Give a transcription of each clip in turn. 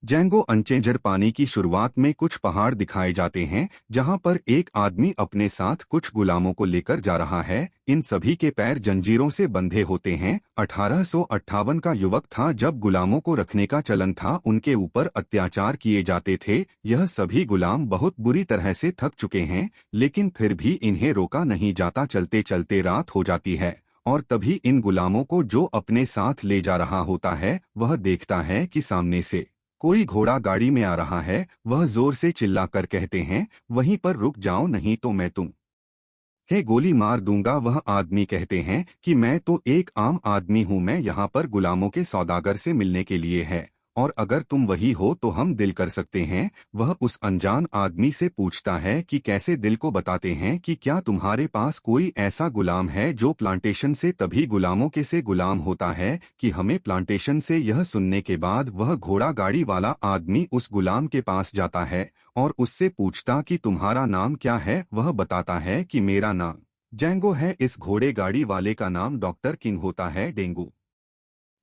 Django अनचेंजर पानी की शुरुआत में कुछ पहाड़ दिखाए जाते हैं जहां पर एक आदमी अपने साथ कुछ गुलामों को लेकर जा रहा है। इन सभी के पैर जंजीरों से बंधे होते हैं। 1858 का युवक था जब गुलामों को रखने का चलन था, उनके ऊपर अत्याचार किए जाते थे। यह सभी गुलाम बहुत बुरी तरह से थक चुके हैं, लेकिन फिर भी इन्हें रोका नहीं जाता। चलते चलते रात हो जाती है और तभी इन गुलामों को जो अपने साथ ले जा रहा होता है वह देखता है कि सामने से कोई घोड़ा गाड़ी में आ रहा है। वह जोर से चिल्लाकर कहते हैं, वहीं पर रुक जाओ नहीं तो मैं तुम हे गोली मार दूंगा। वह आदमी कहते हैं कि मैं तो एक आम आदमी हूं, मैं यहाँ पर गुलामों के सौदागर से मिलने के लिए है, और अगर तुम वही हो तो हम दिल कर सकते हैं। वह उस अनजान आदमी से पूछता है कि कैसे दिल को बताते हैं कि क्या तुम्हारे पास कोई ऐसा गुलाम है जो प्लांटेशन से तभी गुलामों के से गुलाम होता है कि हमें प्लांटेशन से। यह सुनने के बाद वह घोड़ा गाड़ी वाला आदमी उस गुलाम के पास जाता है और उससे पूछता कि तुम्हारा नाम क्या है। वह बताता है कि मेरा नाम जैंगो है। इस घोड़े गाड़ी वाले का नाम डॉक्टर किंग होता है। डेंगू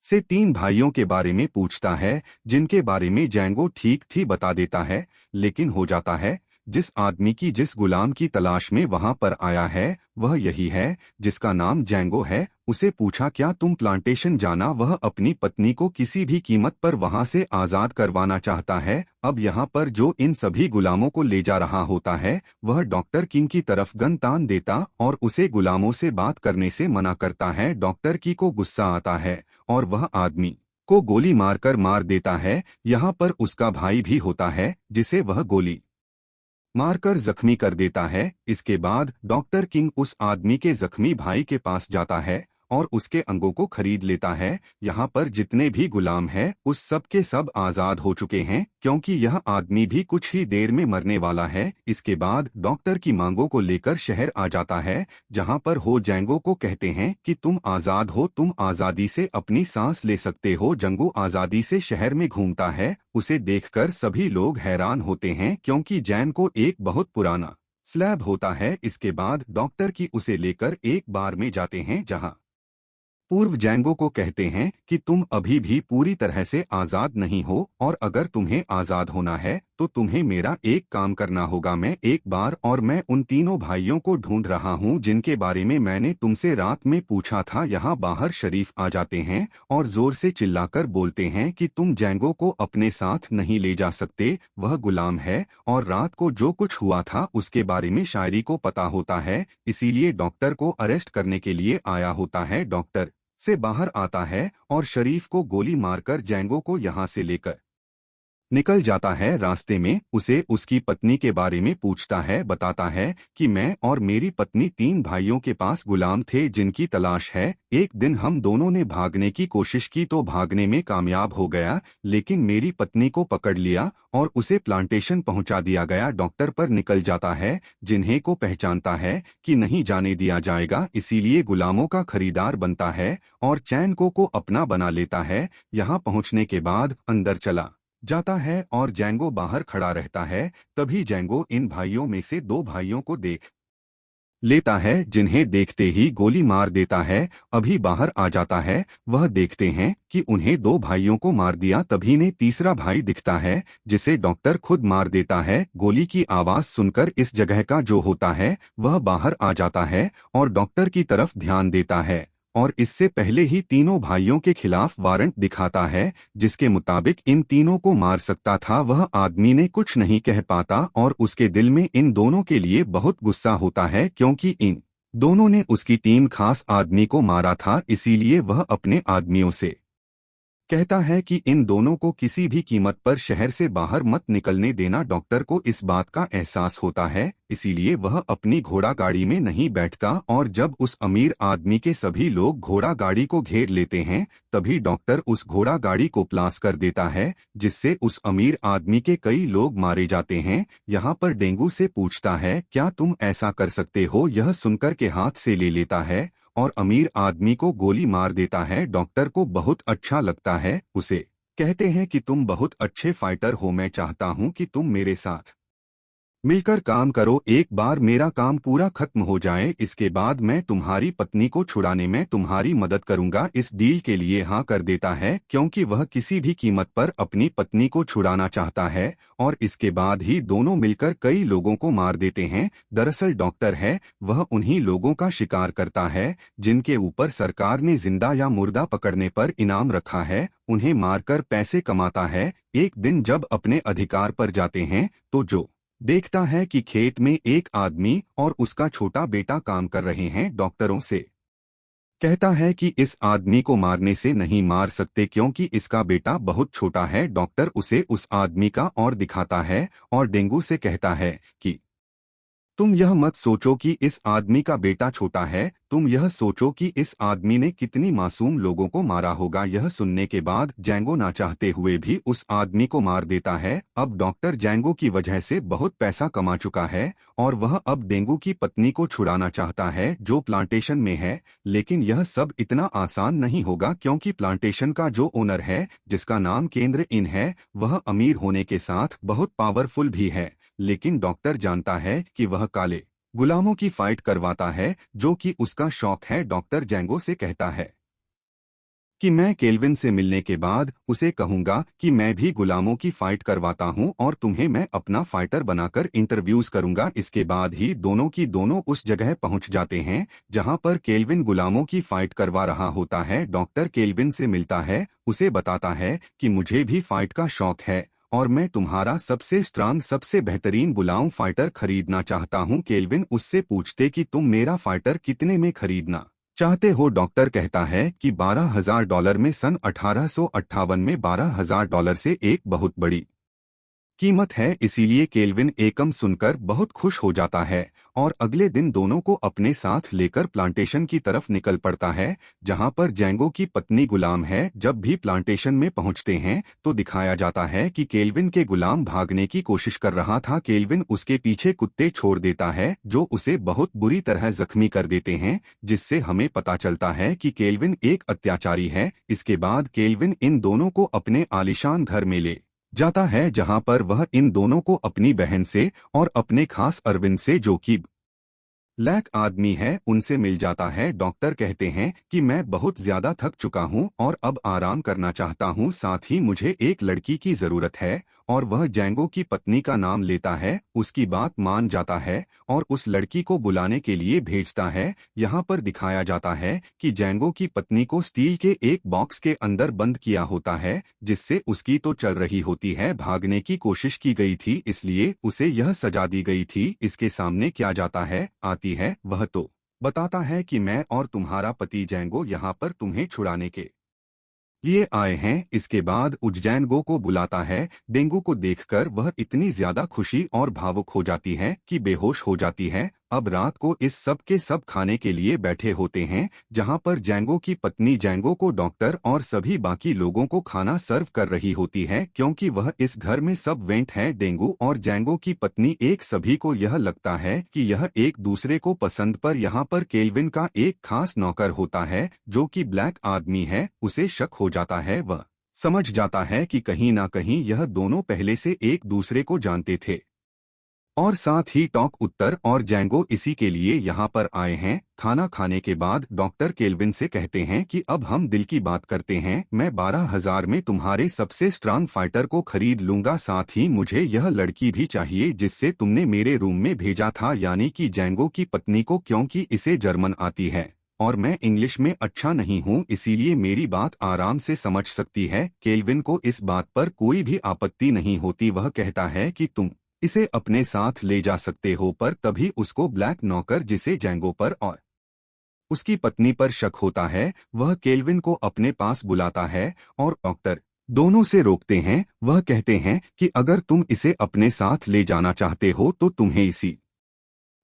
से तीन भाइयों के बारे में पूछता है जिनके बारे में जैंगो ठीक थी बता देता है, लेकिन हो जाता है जिस आदमी की जिस गुलाम की तलाश में वहां पर आया है वह यही है जिसका नाम जैंगो है। उसे पूछा क्या तुम प्लांटेशन जाना। वह अपनी पत्नी को किसी भी कीमत पर वहां से आजाद करवाना चाहता है। अब यहाँ पर जो इन सभी गुलामों को ले जा रहा होता है वह डॉक्टर किंग की तरफ गन तान देता और उसे गुलामों से बात करने से मना करता है। डॉक्टर की को गुस्सा आता है और वह आदमी को गोली मारकर मार देता है। यहाँ पर उसका भाई भी होता है जिसे वह गोली मारकर जख्मी कर देता है। इसके बाद डॉक्टर किंग उस आदमी के जख्मी भाई के पास जाता है और उसके अंगों को खरीद लेता है। यहाँ पर जितने भी गुलाम हैं उस सब के सब आजाद हो चुके हैं क्योंकि यह आदमी भी कुछ ही देर में मरने वाला है। इसके बाद डॉक्टर की मांगों को लेकर शहर आ जाता है जहाँ पर हो जैंगो को कहते हैं कि तुम आजाद हो, तुम आजादी से अपनी सांस ले सकते हो। जंगू आजादी से शहर में घूमता है। उसे देखकर सभी लोग हैरान होते हैं क्योंकि जैन को एक बहुत पुराना स्लैब होता है। इसके बाद डॉक्टर की उसे लेकर एक बार में जाते हैं जहाँ पूर्व जैंगो को कहते हैं कि तुम अभी भी पूरी तरह से आजाद नहीं हो और अगर तुम्हें आजाद होना है तो तुम्हें मेरा एक काम करना होगा। मैं एक बार और मैं उन तीनों भाइयों को ढूंढ रहा हूं जिनके बारे में मैंने तुमसे रात में पूछा था। यहाँ बाहर शरीफ आ जाते हैं और जोर से चिल्लाकर बोलते हैं कि तुम जैंगो को अपने साथ नहीं ले जा सकते, वह गुलाम है और रात को जो कुछ हुआ था उसके बारे में शायरी को पता होता है, इसीलिए डॉक्टर को अरेस्ट करने के लिए आया होता है। डॉक्टर से बाहर आता है और शरीफ को गोली मारकर जैंगो को यहाँ से लेकर निकल जाता है। रास्ते में उसे उसकी पत्नी के बारे में पूछता है, बताता है कि मैं और मेरी पत्नी तीन भाइयों के पास गुलाम थे जिनकी तलाश है। एक दिन हम दोनों ने भागने की कोशिश की तो भागने में कामयाब हो गया, लेकिन मेरी पत्नी को पकड़ लिया और उसे प्लांटेशन पहुंचा दिया गया। डॉक्टर पर निकल जाता है जिन्हें को पहचानता है कि नहीं जाने दिया जाएगा, इसीलिए गुलामों का खरीदार बनता है और चैन को अपना बना लेता है। यहाँ पहुंचने के बाद अंदर चला जाता है और जैंगो बाहर खड़ा रहता है। तभी जैंगो इन भाइयों में से दो भाइयों को देख लेता है जिन्हें देखते ही गोली मार देता है। अभी बाहर आ जाता है, वह देखते हैं कि उन्हें दो भाइयों को मार दिया। तभी ने तीसरा भाई दिखता है जिसे डॉक्टर खुद मार देता है। गोली की आवाज सुनकर इस जगह का जो होता है वह बाहर आ जाता है और डॉक्टर की तरफ ध्यान देता है और इससे पहले ही तीनों भाइयों के खिलाफ वारंट दिखाता है जिसके मुताबिक इन तीनों को मार सकता था। वह आदमी ने कुछ नहीं कह पाता और उसके दिल में इन दोनों के लिए बहुत गुस्सा होता है क्योंकि इन दोनों ने उसकी टीम खास आदमी को मारा था, इसीलिए वह अपने आदमियों से कहता है कि इन दोनों को किसी भी कीमत पर शहर से बाहर मत निकलने देना। डॉक्टर को इस बात का एहसास होता है, इसीलिए वह अपनी घोड़ा गाड़ी में नहीं बैठता और जब उस अमीर आदमी के सभी लोग घोड़ा गाड़ी को घेर लेते हैं तभी डॉक्टर उस घोड़ा गाड़ी को प्लास कर देता है जिससे उस अमीर आदमी के कई लोग मारे जाते हैं। यहाँ पर डेंगू से पूछता है क्या तुम ऐसा कर सकते हो। यह सुनकर के हाथ से ले लेता है और अमीर आदमी को गोली मार देता है। डॉक्टर को बहुत अच्छा लगता है, उसे कहते हैं कि तुम बहुत अच्छे फाइटर हो, मैं चाहता हूं कि तुम मेरे साथ मिलकर काम करो, एक बार मेरा काम पूरा खत्म हो जाए इसके बाद मैं तुम्हारी पत्नी को छुड़ाने में तुम्हारी मदद करूंगा। इस डील के लिए हाँ कर देता है क्योंकि वह किसी भी कीमत पर अपनी पत्नी को छुड़ाना चाहता है और इसके बाद ही दोनों मिलकर कई लोगों को मार देते हैं। दरअसल डॉक्टर है वह उन्हीं लोगों का शिकार करता है जिनके ऊपर सरकार ने जिंदा या मुर्दा पकड़ने पर इनाम रखा है, उन्हें मारकर पैसे कमाता है। एक दिन जब अपने अधिकार पर जाते हैं तो जो देखता है कि खेत में एक आदमी और उसका छोटा बेटा काम कर रहे हैं। डॉक्टरों से कहता है कि इस आदमी को मारने से नहीं मार सकते क्योंकि इसका बेटा बहुत छोटा है। डॉक्टर उसे उस आदमी का और दिखाता है और डेंगू से कहता है कि तुम यह मत सोचो कि इस आदमी का बेटा छोटा है, तुम यह सोचो कि इस आदमी ने कितनी मासूम लोगों को मारा होगा। यह सुनने के बाद जैंगो ना चाहते हुए भी उस आदमी को मार देता है। अब डॉक्टर जैंगो की वजह से बहुत पैसा कमा चुका है और वह अब डेंगू की पत्नी को छुड़ाना चाहता है जो प्लांटेशन में है। लेकिन यह सब इतना आसान नहीं होगा क्योंकि प्लांटेशन का जो ओनर है जिसका नाम केंद्र इन है वह अमीर होने के साथ बहुत पावरफुल भी है। लेकिन डॉक्टर जानता है कि वह काले गुलामों की फाइट करवाता है जो कि उसका शौक है। डॉक्टर जैंगो से कहता है कि मैं केल्विन से मिलने के बाद उसे कहूंगा कि मैं भी गुलामों की फाइट करवाता हूं और तुम्हें मैं अपना फाइटर बनाकर इंटरव्यूज करूंगा। इसके बाद ही दोनों की दोनों उस जगह पहुंच जाते हैं जहां पर केल्विन गुलामों की फाइट करवा रहा होता है। डॉक्टर केल्विन से मिलता है, उसे बताता है कि मुझे भी फाइट का शौक है और मैं तुम्हारा सबसे स्ट्रांग सबसे बेहतरीन गुलाम फाइटर खरीदना चाहता हूं। केल्विन उससे पूछते कि तुम मेरा फाइटर कितने में खरीदना चाहते हो। डॉक्टर कहता है कि $12,000 में। सन 1858 में $12,000 से एक बहुत बड़ी कीमत है, इसीलिए केल्विन एकम सुनकर बहुत खुश हो जाता है और अगले दिन दोनों को अपने साथ लेकर प्लांटेशन की तरफ निकल पड़ता है जहां पर जैंगो की पत्नी गुलाम है। जब भी प्लांटेशन में पहुंचते हैं तो दिखाया जाता है कि केल्विन के गुलाम भागने की कोशिश कर रहा था। केल्विन उसके पीछे कुत्ते छोड़ देता है जो उसे बहुत बुरी तरह जख्मी कर देते हैं जिससे हमें पता चलता है कि केल्विन एक अत्याचारी है। इसके बाद केल्विन इन दोनों को अपने आलीशान घर में ले जाता है जहां पर वह इन दोनों को अपनी बहन से और अपने खास अरविंद से जो कि ब्लैक आदमी है उनसे मिल जाता है। डॉक्टर कहते हैं कि मैं बहुत ज्यादा थक चुका हूं और अब आराम करना चाहता हूं, साथ ही मुझे एक लड़की की जरूरत है और वह जैंगो की पत्नी का नाम लेता है। उसकी बात मान जाता है और उस लड़की को बुलाने के लिए भेजता है। यहाँ पर दिखाया जाता है कि जैंगो की पत्नी को स्टील के एक बॉक्स के अंदर बंद किया होता है जिससे उसकी तो चल रही होती है, भागने की कोशिश की गई थी इसलिए उसे यह सजा दी गई थी। इसके सामने क्या जाता है आती है, वह तो बताता है कि मैं और तुम्हारा पति जैंगो यहाँ पर तुम्हें छुड़ाने के लिए आए हैं। इसके बाद उज्जैनगो को बुलाता है। डेंगू को देखकर वह इतनी ज्यादा खुशी और भावुक हो जाती है कि बेहोश हो जाती है। अब रात को इस सब के सब खाने के लिए बैठे होते हैं जहां पर जैंगो की पत्नी जैंगो को डॉक्टर और सभी बाकी लोगों को खाना सर्व कर रही होती है क्योंकि वह इस घर में सब वेंट है। डेंगू और जैंगो की पत्नी एक सभी को यह लगता है कि यह एक दूसरे को पसंद पर यहाँ पर केल्विन का एक खास नौकर होता है जो कि ब्लैक आदमी है। उसे शक हो जाता है, वह समझ जाता है कि कहीं ना कहीं यह दोनों पहले से एक दूसरे को जानते थे और साथ ही टॉक उत्तर और जैंगो इसी के लिए यहाँ पर आए हैं। खाना खाने के बाद डॉक्टर केल्विन से कहते हैं कि अब हम दिल की बात करते हैं, मैं 12,000 में तुम्हारे सबसे स्ट्रांग फाइटर को खरीद लूंगा, साथ ही मुझे यह लड़की भी चाहिए जिससे तुमने मेरे रूम में भेजा था, यानी कि जैंगो की पत्नी को, क्योंकि इसे जर्मन आती है और मैं इंग्लिश में अच्छा नहीं हूँ इसीलिए मेरी बात आराम से समझ सकती है। केल्विन को इस बात पर कोई भी आपत्ति नहीं होती, वह कहता है कि तुम इसे अपने साथ ले जा सकते हो, पर तभी उसको ब्लैक नौकर जिसे जैंगो पर और उसकी पत्नी पर शक होता है वह केल्विन को अपने पास बुलाता है और डॉक्टर दोनों से रोकते हैं। वह कहते हैं कि अगर तुम इसे अपने साथ ले जाना चाहते हो तो तुम्हें इसी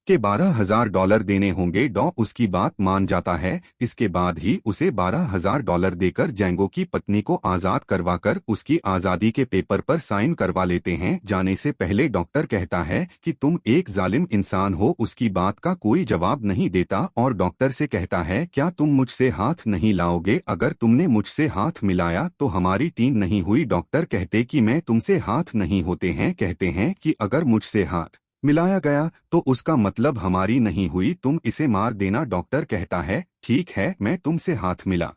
के $12,000 देने होंगे। डॉ उसकी बात मान जाता है। इसके बाद ही उसे $12,000 देकर जैंगो की पत्नी को आज़ाद करवाकर उसकी आज़ादी के पेपर पर साइन करवा लेते हैं। जाने से पहले डॉक्टर कहता है कि तुम एक जालिम इंसान हो, उसकी बात का कोई जवाब नहीं देता और डॉक्टर से कहता है क्या तुम मुझसे हाथ नहीं लाओगे, अगर तुमने मुझसे हाथ मिलाया तो हमारी टीम नहीं हुई। डॉक्टर कहते कि मैं तुमसे हाथ नहीं होते हैं, कहते हैं कि अगर मुझसे हाथ मिलाया गया तो उसका मतलब हमारी नहीं हुई, तुम इसे मार देना। डॉक्टर कहता है ठीक है, मैं तुमसे हाथ मिला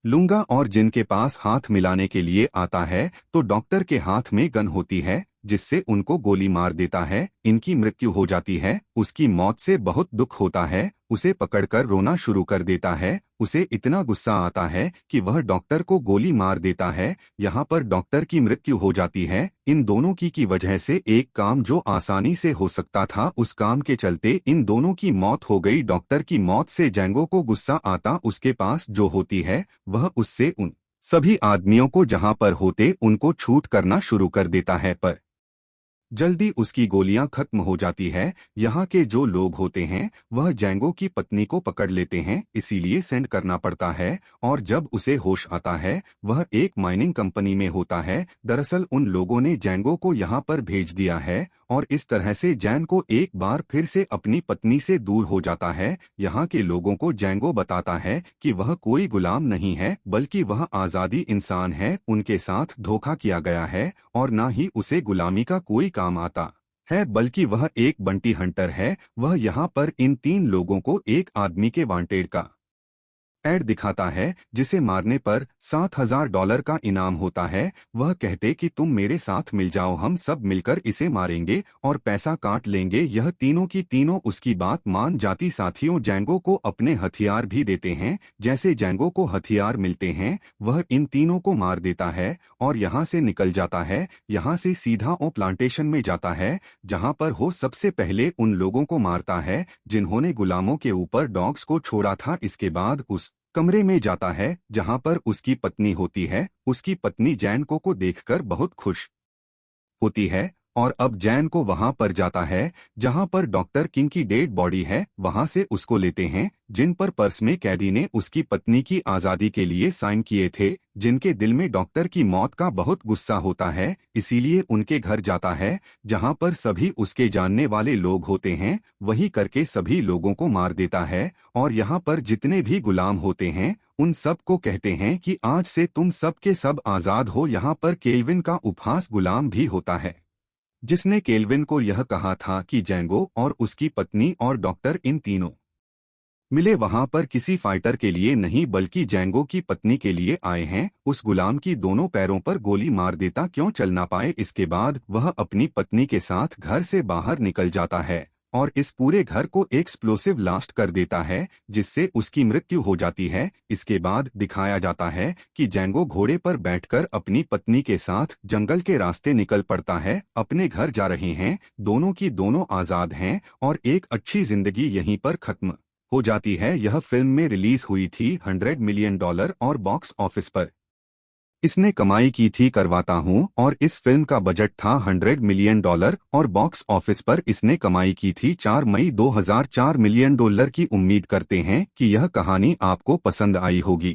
लूंगा। और जिनके पास हाथ मिलाने के लिए आता है तो डॉक्टर के हाथ में गन होती है जिससे उनको गोली मार देता है। इनकी मृत्यु हो जाती है। उसकी मौत से बहुत दुख होता है, उसे पकड़कर रोना शुरू कर देता है। उसे इतना गुस्सा आता है कि वह डॉक्टर को गोली मार देता है। यहाँ पर डॉक्टर की मृत्यु हो जाती है। इन दोनों की वजह से एक काम जो आसानी से हो सकता था उस काम के चलते इन दोनों की मौत हो गई। डॉक्टर की मौत से जैंगो को गुस्सा आता, उसके पास जो होती है वह उससे उन सभी आदमियों को जहां पर होते उनको छूट करना शुरू कर देता है। पर जल्दी उसकी गोलियां खत्म हो जाती है। यहाँ के जो लोग होते हैं वह जैंगो की पत्नी को पकड़ लेते हैं, इसीलिए सेंड करना पड़ता है। और जब उसे होश आता है वह एक माइनिंग कंपनी में होता है। दरअसल उन लोगों ने जैंगो को यहाँ पर भेज दिया है और इस तरह से जैन को एक बार फिर से अपनी पत्नी से दूर हो जाता है। यहाँ के लोगों को जैंगो बताता है कि वह कोई गुलाम नहीं है बल्कि वह आज़ादी इंसान है। उनके साथ धोखा किया गया है और न ही उसे गुलामी का कोई काम आता है बल्कि वह एक बंटी हंटर है। वह यहाँ पर इन 3 लोगों को एक आदमी के वांटेड का ऐड दिखाता है जिसे मारने पर $7,000 का इनाम होता है। वह कहते कि तुम मेरे साथ मिल जाओ, हम सब मिलकर इसे मारेंगे और पैसा काट लेंगे। यह तीनों की तीनों उसकी बात मान जाती। साथियों, जैंगो को अपने हथियार भी देते हैं। जैसे जैंगो को हथियार मिलते हैं वह इन तीनों को मार देता है और यहाँ से निकल जाता है। यहाँ से सीधा ओ प्लांटेशन में जाता है जहाँ पर हो सबसे पहले उन लोगों को मारता है जिन्होंने गुलामों के ऊपर डॉग्स को छोड़ा था। इसके बाद उस कमरे में जाता है जहां पर उसकी पत्नी होती है। उसकी पत्नी जैन को देखकर बहुत खुश होती है और अब जैन को वहां पर जाता है जहां पर डॉक्टर किंग की डेड बॉडी है। वहां से उसको लेते हैं जिन पर पर्स में कैदी ने उसकी पत्नी की आज़ादी के लिए साइन किए थे, जिनके दिल में डॉक्टर की मौत का बहुत गुस्सा होता है। इसीलिए उनके घर जाता है जहां पर सभी उसके जानने वाले लोग होते हैं। वही करके सभी लोगों को मार देता है और यहाँ पर जितने भी गुलाम होते हैं उन सब को कहते हैं कि आज से तुम सब के सब आज़ाद हो। यहाँ पर केल्विन का उपहास गुलाम भी होता है जिसने केल्विन को यह कहा था कि जैंगो और उसकी पत्नी और डॉक्टर इन तीनों मिले वहां पर किसी फाइटर के लिए नहीं बल्कि जैंगो की पत्नी के लिए आए हैं। उस गुलाम की दोनों पैरों पर गोली मार देता क्यों चल ना पाए। इसके बाद वह अपनी पत्नी के साथ घर से बाहर निकल जाता है और इस पूरे घर को एक्सप्लोसिव ब्लास्ट कर देता है जिससे उसकी मृत्यु हो जाती है। इसके बाद दिखाया जाता है कि जैंगो घोड़े पर बैठकर अपनी पत्नी के साथ जंगल के रास्ते निकल पड़ता है, अपने घर जा रहे हैं। दोनों की दोनों आज़ाद हैं और एक अच्छी जिंदगी यहीं पर खत्म हो जाती है। यह फिल्म में रिलीज हुई थी $100 मिलियन और बॉक्स ऑफिस पर इसने कमाई की थी करवाता हूं। और इस फिल्म का बजट था $100 मिलियन और बॉक्स ऑफिस पर इसने कमाई की थी 4 मई 2004 $4 मिलियन की। उम्मीद करते हैं कि यह कहानी आपको पसंद आई होगी।